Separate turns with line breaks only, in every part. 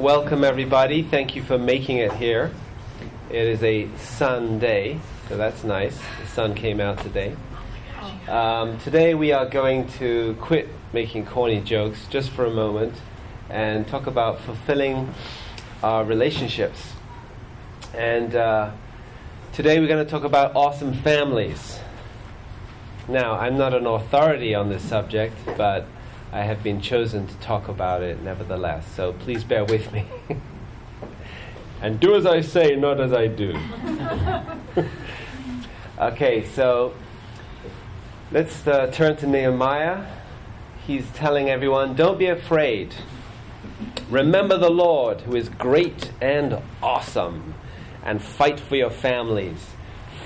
Welcome everybody. Thank you for making it here. It is a Sunday, so that's nice. The sun came out today. Today we are going to quit making corny jokes just for a moment and talk about fulfilling our relationships. And today we're going to talk about awesome families. Now, I'm not an authority on this subject, but I have been chosen to talk about it nevertheless, so please bear with me. And do as I say, not as I do. Okay, so let's turn to Nehemiah. He's telling everyone, don't be afraid. Remember the Lord, who is great and awesome, and fight for your families.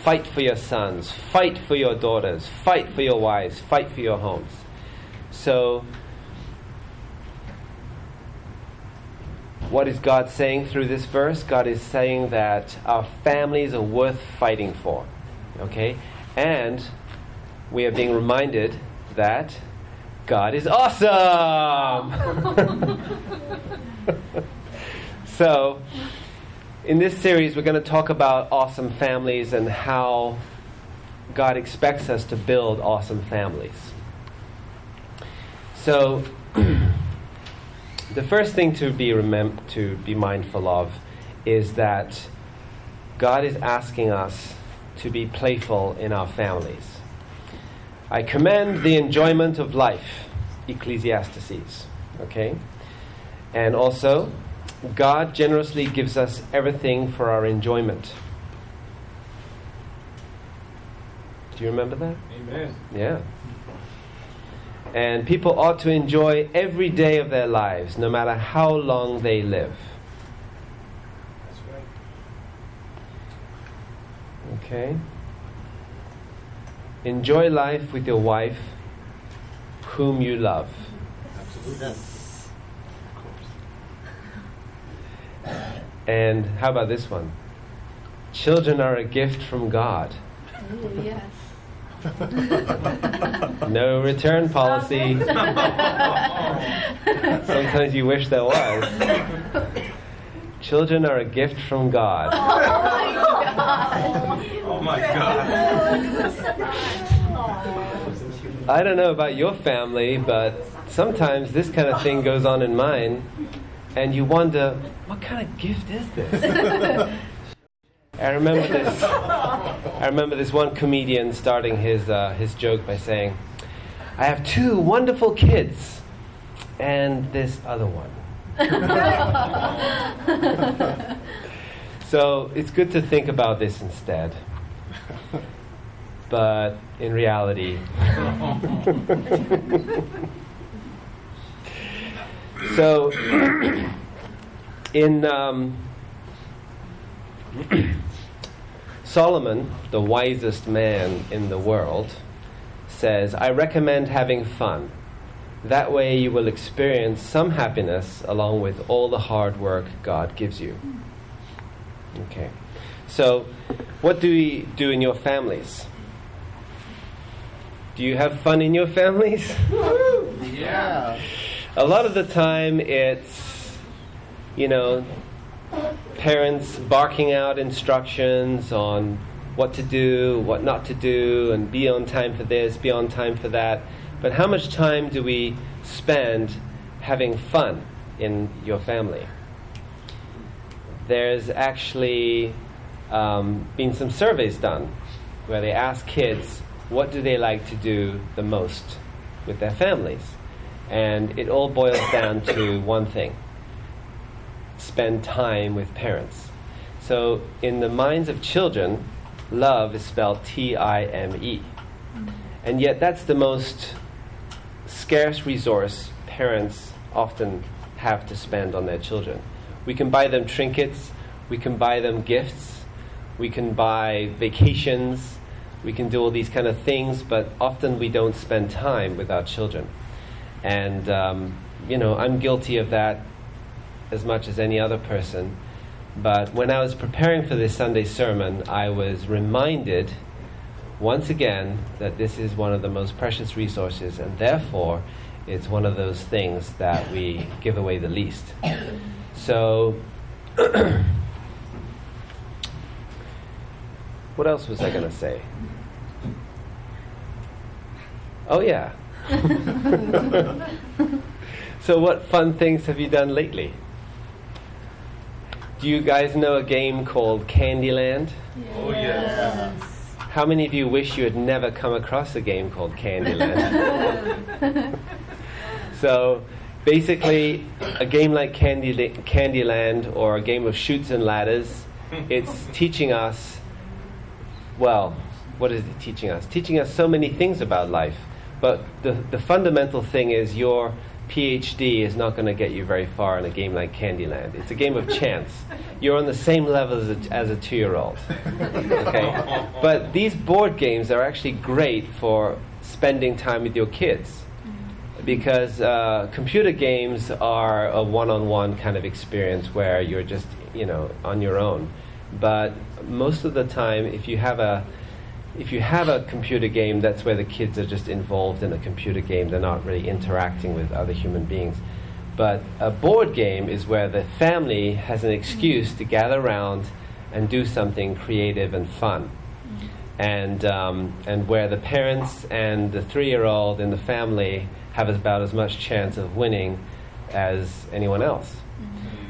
Fight for your sons. Fight for your daughters. Fight for your wives. Fight for your homes. So, what is God saying through this verse? God is saying that our families are worth fighting for. Okay? And we are being reminded that God is awesome! So, in this series we're going to talk about awesome families and how God expects us to build awesome families. So, the first thing to be mindful of is that God is asking us to be playful in our families. I commend the enjoyment of life, Ecclesiastes, okay? And also, God generously gives us everything for our enjoyment. Do you remember that?
Amen.
Yeah. And people ought to enjoy every day of their lives, no matter how long they live.
That's right.
Okay? Enjoy life with your wife, whom you love.
Absolutely. Of course.
And how about this one? Children are a gift from God.
Ooh, yes.
No return policy. Sometimes you wish there was. Children are a gift from God.
Oh my God.
I don't know about your family, but sometimes this kind of thing goes on in mine, and you wonder, what kind of gift is this? I remember this one comedian starting his joke by saying, I have two wonderful kids and this other one. So it's good to think about this instead. But in reality, so in Solomon, the wisest man in the world, says, I recommend having fun. That way you will experience some happiness along with all the hard work God gives you. Okay. So, what do we do in your families? Do you have fun in your families?
Yeah.
A lot of the time it's, parents barking out instructions on what to do, what not to do, and be on time for this, be on time for that. But how much time do we spend having fun in your family? There's actually been some surveys done where they ask kids what do they like to do the most with their families. And it all boils down to one thing: spend time with parents. So in the minds of children, love is spelled T-I-M-E. And yet that's the most scarce resource parents often have to spend on their children. We can buy them trinkets, we can buy them gifts, we can buy vacations, we can do all these kind of things, but often we don't spend time with our children. And, I'm guilty of that as much as any other person. But when I was preparing for this Sunday sermon, I was reminded once again that this is one of the most precious resources, and therefore it's one of those things that we give away the least. So, what else was I going to say? Oh yeah. So what fun things have you done lately? Do you guys know a game called Candyland?
Oh, yes.
How many of you wish you had never come across a game called Candyland? So, basically, a game like Candyland or a game of Chutes and Ladders, it's teaching us, well, what is it teaching us? Teaching us so many things about life. But the fundamental thing is your PhD is not going to get you very far in a game like Candyland. It's a game of chance. You're on the same level as a 2-year-old. Okay? But these board games are actually great for spending time with your kids. Because computer games are a one-on-one kind of experience where you're just, on your own. But most of the time, if you have a computer game, that's where the kids are just involved in a computer game. They're not really interacting with other human beings. But a board game is where the family has an excuse to gather around and do something creative and fun. And where the parents and the 3-year-old in the family have about as much chance of winning as anyone else.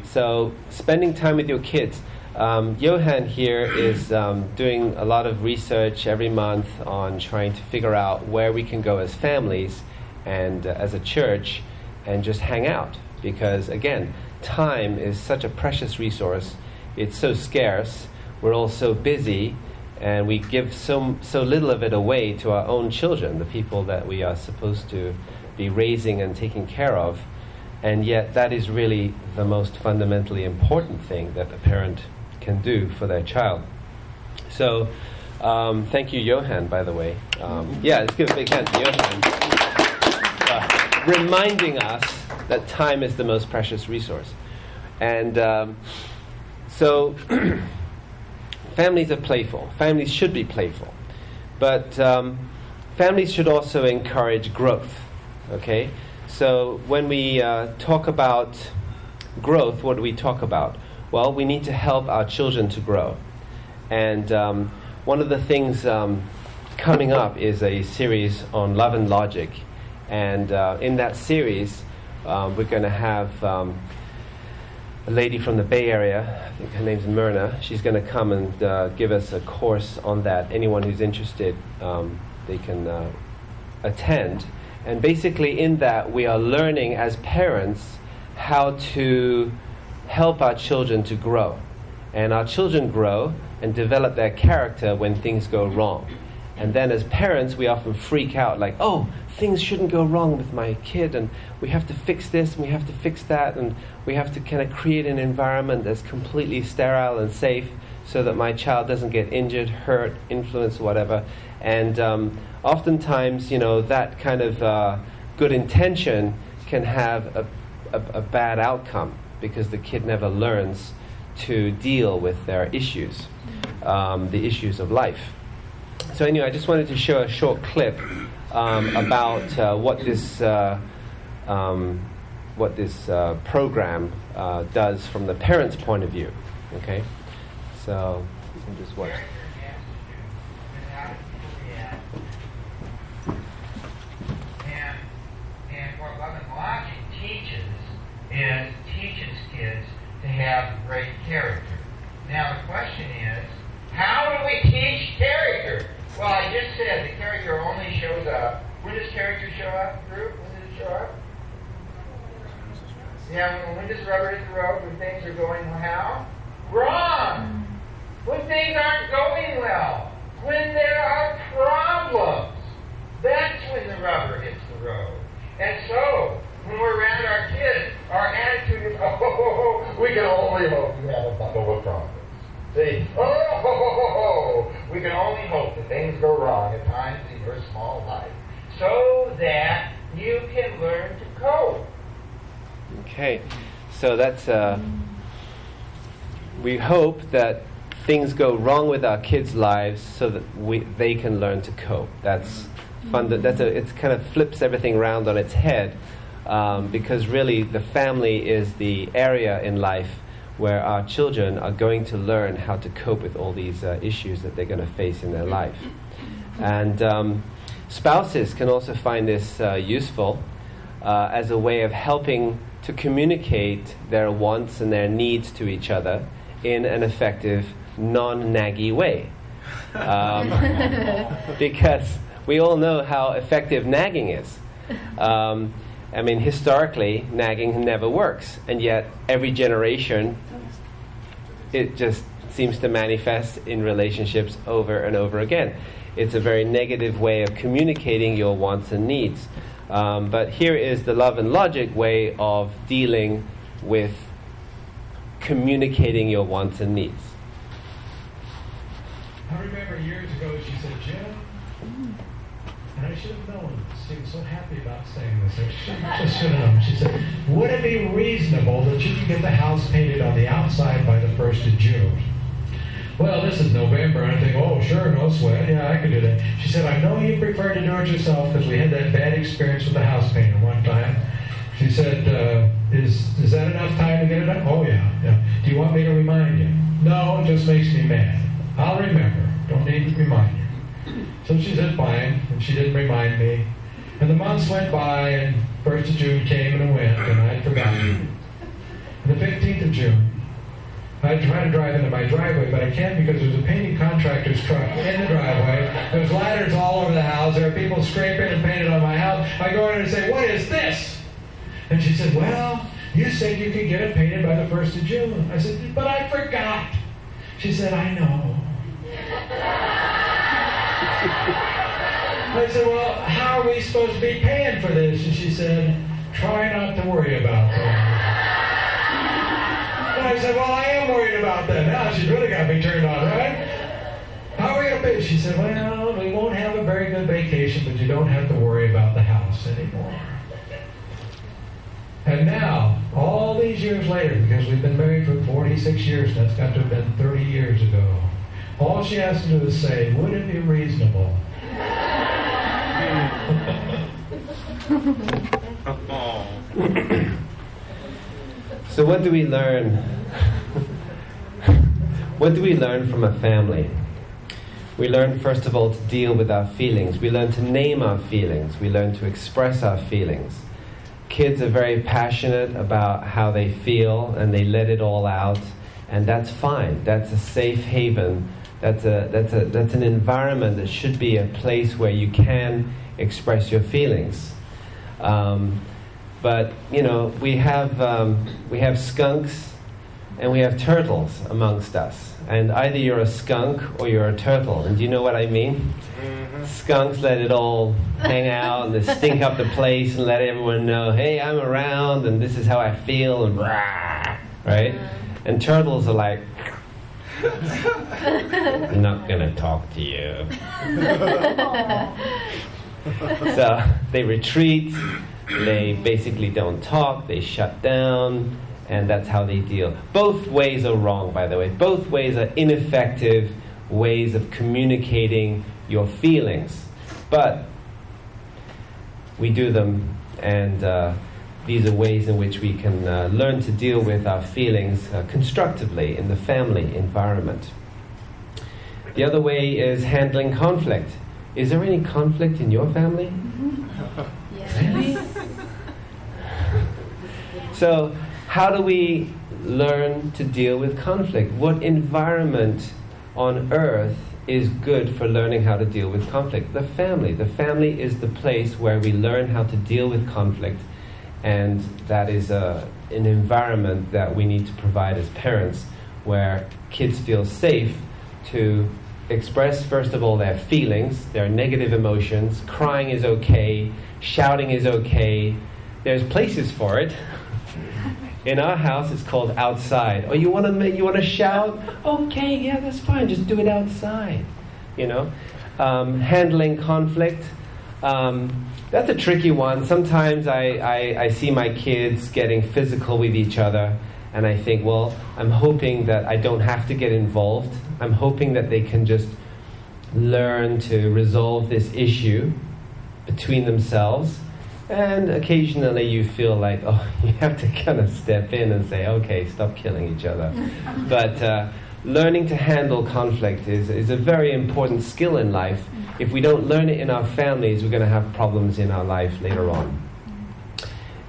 So spending time with your kids. Johan here is doing a lot of research every month on trying to figure out where we can go as families and as a church and just hang out. Because again, time is such a precious resource. It's so scarce. We're all so busy, and we give so little of it away to our own children, the people that we are supposed to be raising and taking care of. And yet that is really the most fundamentally important thing that a parent can do for their child. So, thank you, Johan, by the way. Let's give a big hand to Johan. Reminding us that time is the most precious resource. And so, families are playful. Families should be playful. But families should also encourage growth. Okay? So, when we talk about growth, what do we talk about? Well, we need to help our children to grow. And one of the things coming up is a series on love and logic. And in that series, we're going to have a lady from the Bay Area, I think her name's Myrna. She's going to come and give us a course on that. Anyone who's interested, they can attend. And basically in that, we are learning as parents how to help our children to grow. And our children grow and develop their character when things go wrong. And then as parents, we often freak out like, oh, things shouldn't go wrong with my kid, and we have to fix this, and we have to fix that, and we have to kind of create an environment that's completely sterile and safe so that my child doesn't get injured, hurt, influenced, whatever. And oftentimes, that kind of good intention can have a bad outcome, because the kid never learns to deal with their issues, the issues of life. So anyway, I just wanted to show a short clip about what this program does from the parent's point of view. Okay, so you can just watch.
And what Love and Logic teaches kids to have great character. Now the question is, how do we teach character? Well, I just said the character only shows up. When does character show up, Drew? When does it show up? Yeah, when does rubber hit the road? When things are going how? Wrong! When things aren't going well. When there are problems. That's when the rubber hits the road. And so, when we're around our kids, our attitude is, we can only hope you have a bundle of problems. See, we can only hope that things go wrong at times in your small life, so that you can learn to cope.
Okay, so that's we hope that things go wrong with our kids' lives so that they can learn to cope. That's fun. It kind of flips everything around on its head. because really the family is the area in life where our children are going to learn how to cope with all these issues that they're going to face in their life. And spouses can also find this useful as a way of helping to communicate their wants and their needs to each other in an effective, non-naggy way. Because we all know how effective nagging is. I mean, historically, nagging never works, and yet every generation, it just seems to manifest in relationships over and over again. It's a very negative way of communicating your wants and needs. But here is the love and logic way of dealing with communicating your wants and needs.
I remember years ago she said, Jim, and I should have known, she was so happy about saying this, I just should have known. She said, would it be reasonable that you could get the house painted on the outside by the 1st of June? Well, this is November, and I think, oh, sure, no sweat, yeah, I could do that. She said, I know you prefer to do it yourself because we had that bad experience with the house painter one time. She said, is that enough time to get it done? Oh, yeah. Do you want me to remind you? No, it just makes me mad. I'll remember. Don't need to remind you. So she said, fine, and she didn't remind me. And the months went by, and 1st of June came and went, and I'd forgotten. And the 15th of June, I try to drive into my driveway, but I can't because there's a painting contractor's truck in the driveway. There's ladders all over the house. There are people scraping and painting on my house. I go in and say, what is this? And she said, well, you said you could get it painted by the 1st of June. I said, but I forgot. She said, I know. I said, well, how are we supposed to be paying for this? And she said, try not to worry about that. And I said, well, I am worried about that now. She's really got me turned on, right? How are we going to pay? She said, well, we won't have a very good vacation, but you don't have to worry about the house anymore. And now, all these years later, because we've been married for 46 years, that's got to have been 30 years ago, all she has to do is say, would it be reasonable?
So what do we learn? What do we learn from a family? We learn, first of all, to deal with our feelings. We learn to name our feelings. We learn to express our feelings. Kids are very passionate about how they feel, and they let it all out, and that's fine. That's a safe haven. That's an environment that should be a place where you can express your feelings. But you know, we have skunks and we have turtles amongst us, and either you're a skunk or you're a turtle. And do you know what I mean? Mm-hmm. Skunks let it all hang out and they stink up the place and let everyone know, hey, I'm around and this is how I feel, and rah, right? And turtles are like, I'm not gonna talk to you. So they retreat. They basically don't talk, they shut down, and that's how they deal. Both ways are wrong, by the way. Both ways are ineffective ways of communicating your feelings. But we do them, and these are ways in which we can learn to deal with our feelings constructively in the family environment. The other way is handling conflict. Is there any conflict in your family? Really? So, how do we learn to deal with conflict? What environment on earth is good for learning how to deal with conflict? The family. The family is the place where we learn how to deal with conflict, and that is an environment that we need to provide as parents, where kids feel safe to express, first of all, their feelings, their negative emotions. Crying is okay. Shouting is okay. There's places for it. In our house, it's called outside. Oh, you want to shout? Okay, yeah, that's fine. Just do it outside. You know, handling conflict. That's a tricky one. Sometimes I see my kids getting physical with each other, and I think, well, I'm hoping that I don't have to get involved. I'm hoping that they can just learn to resolve this issue between themselves, And occasionally you feel like, oh, you have to kind of step in and say, okay, stop killing each other. But learning to handle conflict is a very important skill in life. If we don't learn it in our families, we're going to have problems in our life later on.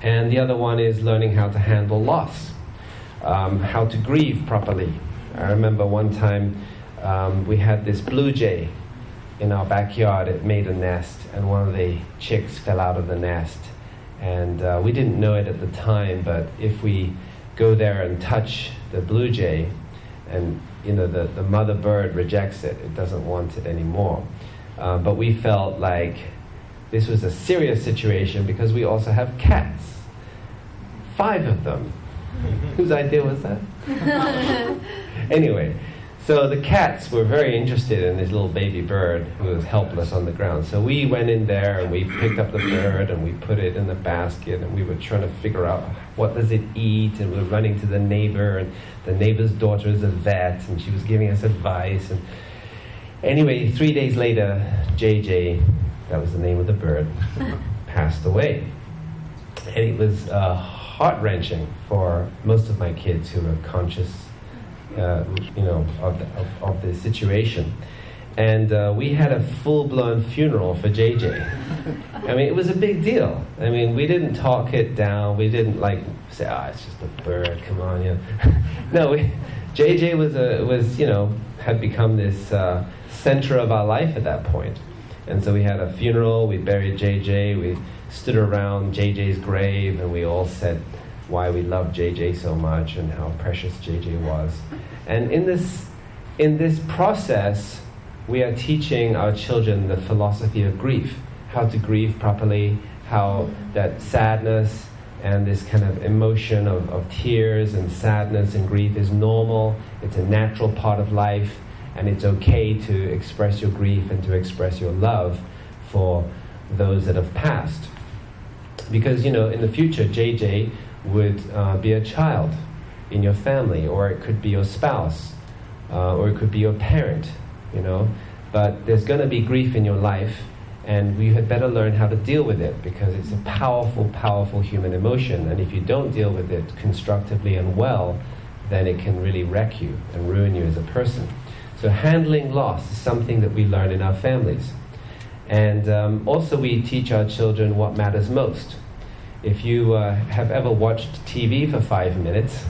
And the other one is learning how to handle loss, how to grieve properly. I remember one time we had this blue jay in our backyard. It made a nest, and one of the chicks fell out of the nest. And we didn't know it at the time, but if we go there and touch the blue jay, and the mother bird rejects it, it doesn't want it anymore. But we felt like this was a serious situation because we also have cats. 5 of them. Whose idea was that? Anyway, so the cats were very interested in this little baby bird who was helpless on the ground. So we went in there and we picked up the bird and we put it in the basket, and we were trying to figure out what does it eat, and we were running to the neighbor, and the neighbor's daughter is a vet and she was giving us advice. And anyway, 3 days later, JJ, that was the name of the bird, passed away. And it was heart-wrenching for most of my kids who were conscious of the situation. And we had a full-blown funeral for JJ. I mean, it was a big deal. I mean, we didn't talk it down. We didn't say, it's just a bird, come on, No, JJ had become this center of our life at that point. And so we had a funeral, we buried JJ, we stood around JJ's grave, and we all said why we loved JJ so much and how precious JJ was. And in this process, we are teaching our children the philosophy of grief, how to grieve properly, how that sadness and this kind of emotion of tears and sadness and grief is normal, it's a natural part of life, and it's okay to express your grief and to express your love for those that have passed. Because, in the future, JJ would be a child in your family, or it could be your spouse, or it could be your parent, But there's going to be grief in your life, and we had better learn how to deal with it, because it's a powerful, powerful human emotion, and if you don't deal with it constructively and well, then it can really wreck you and ruin you as a person. So handling loss is something that we learn in our families. And also we teach our children what matters most. If you have ever watched TV for 5 minutes,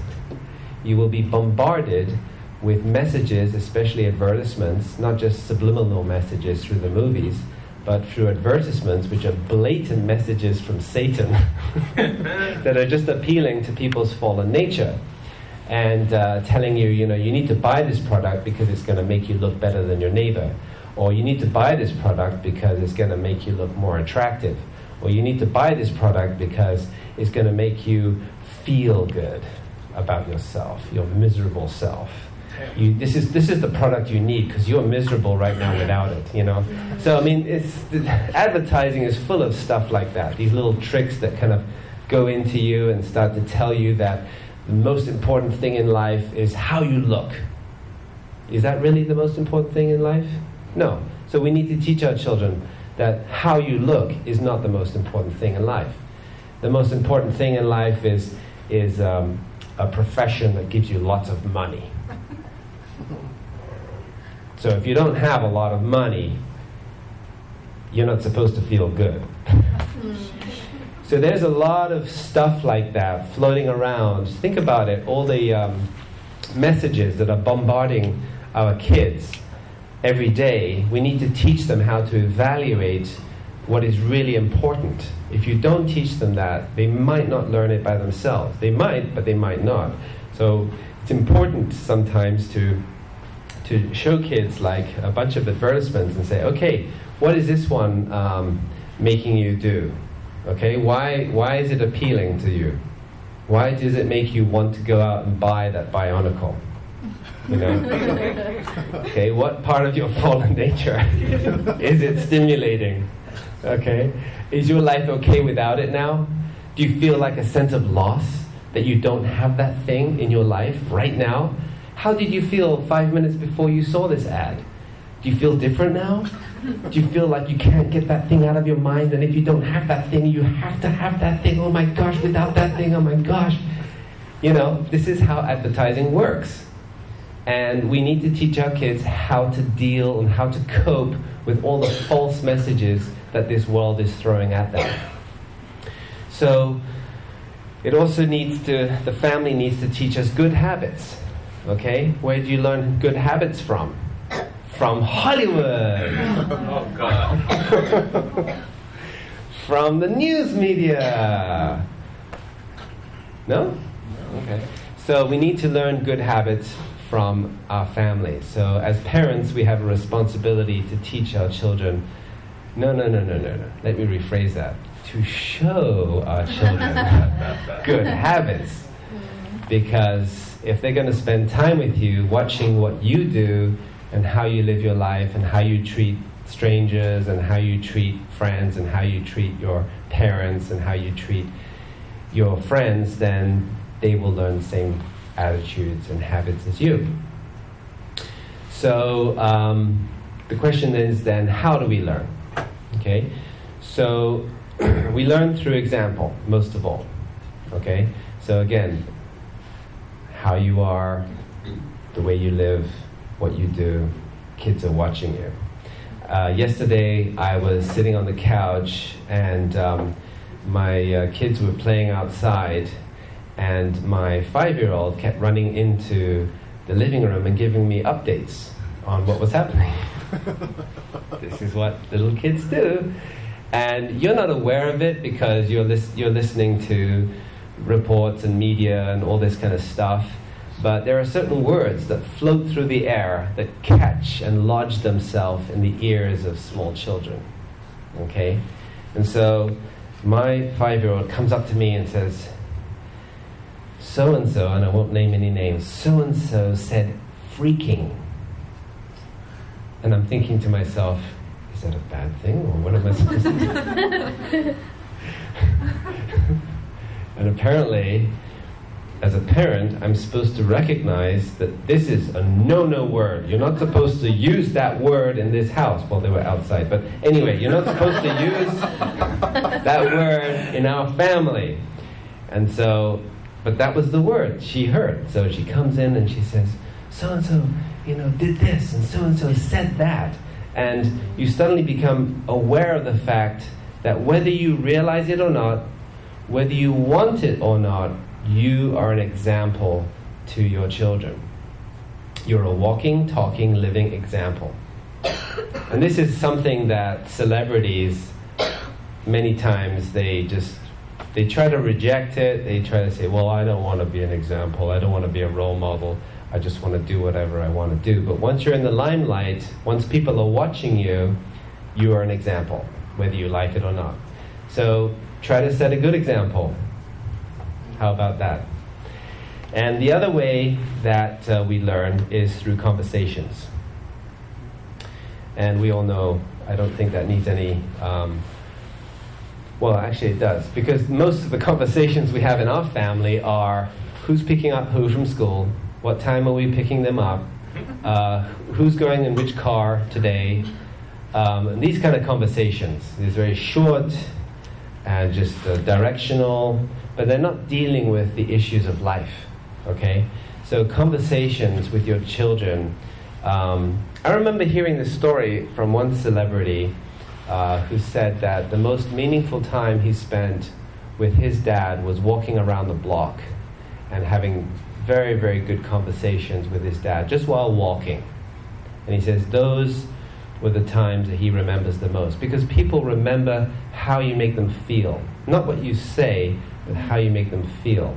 you will be bombarded with messages, especially advertisements, not just subliminal messages through the movies, but through advertisements which are blatant messages from Satan that are just appealing to people's fallen nature and telling you, you need to buy this product because it's going to make you look better than your neighbor, or you need to buy this product because it's going to make you look more attractive, or you need to buy this product because it's going to make you feel good about yourself, your miserable self. This is the product you need because you're miserable right now without it, So, advertising is full of stuff like that, these little tricks that kind of go into you and start to tell you that the most important thing in life is how you look. Is that really the most important thing in life? No. So we need to teach our children that how you look is not the most important thing in life. The most important thing in life is a profession that gives you lots of money. So if you don't have a lot of money, you're not supposed to feel good. So there's a lot of stuff like that floating around. Think about it, all the messages that are bombarding our kids every day. We need to teach them how to evaluate what is really important. If you don't teach them that, they might not learn it by themselves. They might, but they might not. So it's important sometimes to show kids like a bunch of advertisements and say, okay, what is this one making you do? Okay, why is it appealing to you? Why does it make you want to go out and buy that Bionicle? Okay, what part of your fallen nature is it stimulating? Okay, is your life okay without it now? Do you feel like a sense of loss that you don't have that thing in your life right now? How did you feel 5 minutes before you saw this ad? Do you feel different now? Do you feel like you can't get that thing out of your mind, and if you don't have that thing, you have to have that thing? Oh my gosh, without that thing, oh my gosh. You know, this is how advertising works. And we need to teach our kids how to deal and how to cope with all the false messages that this world is throwing at them. So, it also the family needs to teach us good habits. Okay? Where do you learn good habits from? From Hollywood!
Oh, God.
From the news media! No? Okay. So we need to learn good habits from our families. So as parents, we have a responsibility to teach our children. No. Let me rephrase that. To show our children good habits. Because if they're going to spend time with you, watching what you do and how you live your life and how you treat strangers and how you treat friends and how you treat your parents and how you treat your friends, then they will learn the same attitudes and habits as you. So the question is then, how do we learn? Okay, so we learn through example, most of all. Okay, so again, how you are, the way you live, what you do, kids are watching you. Yesterday I was sitting on the couch and my kids were playing outside, and my 5-year-old kept running into the living room and giving me updates on what was happening. This is what little kids do. And you're not aware of it because you're listening to reports and media and all this kind of stuff. But there are certain words that float through the air that catch and lodge themselves in the ears of small children. Okay? And so my 5-year-old comes up to me and says, so-and-so, and I won't name any names, so-and-so said freaking. And I'm thinking to myself, is that a bad thing, or what am I supposed to do? And apparently, as a parent, I'm supposed to recognize that this is a no-no word. You're not supposed to use that word in this house. Well, they were outside, but anyway, you're not supposed to use that word in our family. And so, but that was the word she heard. So she comes in and she says, so-and-so, did this, and so-and-so said that. And you suddenly become aware of the fact that whether you realize it or not, whether you want it or not, you are an example to your children. You're a walking, talking, living example. And this is something that celebrities, many times, they try to reject it. They try to say, well, I don't want to be an example. I don't want to be a role model. I just want to do whatever I want to do. But once you're in the limelight, once people are watching you, you are an example, whether you like it or not. So try to set a good example. How about that? And the other way that we learn is through conversations. And we all know, I don't think that needs any... well, actually it does. Because most of the conversations we have in our family are who's picking up who from school, what time are we picking them up, who's going in which car today, and these kind of conversations. These very short and just directional, but they're not dealing with the issues of life, okay? So conversations with your children. I remember hearing this story from one celebrity who said that the most meaningful time he spent with his dad was walking around the block and having very, very good conversations with his dad, just while walking. And he says those were the times that he remembers the most, because people remember how you make them feel. Not what you say, but how you make them feel.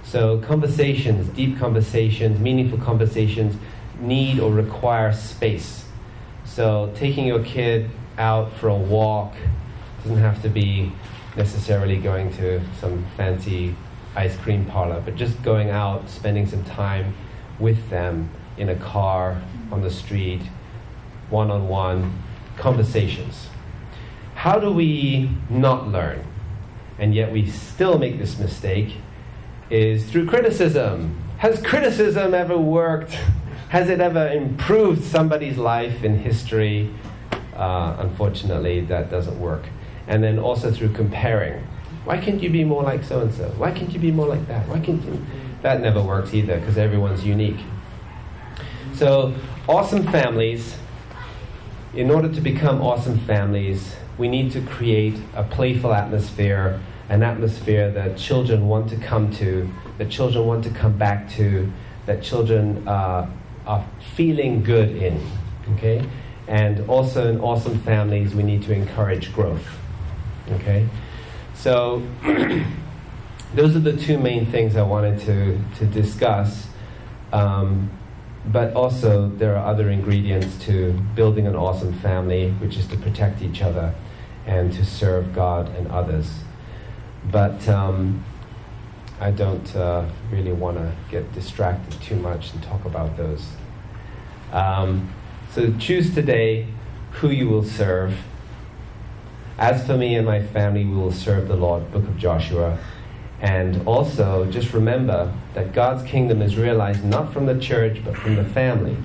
So conversations, deep conversations, meaningful conversations need or require space. So taking your kid out for a walk doesn't have to be necessarily going to some fancy ice cream parlor, but just going out, spending some time with them in a car, on the street, one-on-one conversations. How do we not learn, and yet we still make this mistake, is through criticism. Has criticism ever worked? Has it ever improved somebody's life in history? Unfortunately, that doesn't work. And then also through comparing. Why can't you be more like so-and-so? Why can't you be more like that? Why can't you? That never works either, because everyone's unique. So, awesome families, in order to become awesome families, we need to create a playful atmosphere, an atmosphere that children want to come to, that children want to come back to, that children are feeling good in. Okay? And also in awesome families, we need to encourage growth. Okay? So, those are the two main things I wanted to discuss. But also, there are other ingredients to building an awesome family, which is to protect each other and to serve God and others. But I don't really want to get distracted too much and talk about those. So choose today who you will serve. As for me and my family, we will serve the Lord, Book of Joshua. And also, just remember that God's kingdom is realized not from the church, but from the family.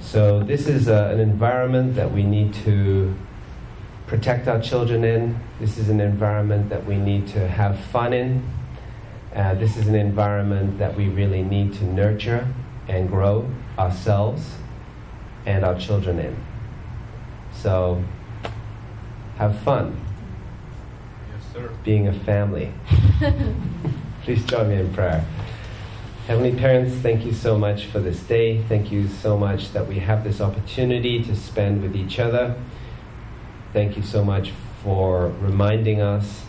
So this is an environment that we need to protect our children in. This is an environment that we need to have fun in. This is an environment that we really need to nurture and grow ourselves and our children in. So, have fun.
Yes, sir.
Being a family. Please join me in prayer. Heavenly Parents, thank you so much for this day. Thank you so much that we have this opportunity to spend with each other. Thank you so much for reminding us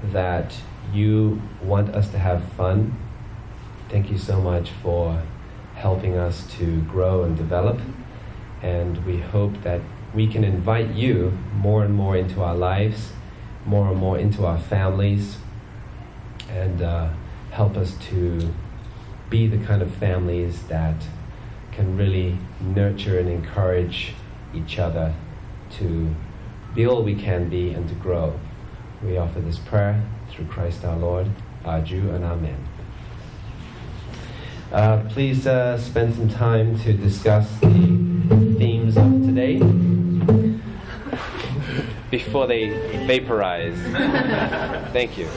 that you want us to have fun. Thank you so much for helping us to grow and develop. And we hope that we can invite you more and more into our lives, more and more into our families, and help us to be the kind of families that can really nurture and encourage each other to be all we can be and to grow. We offer this prayer through Christ our Lord, our Jew, and Amen. Please spend some time to discuss the themes of today before they vaporize. Thank you.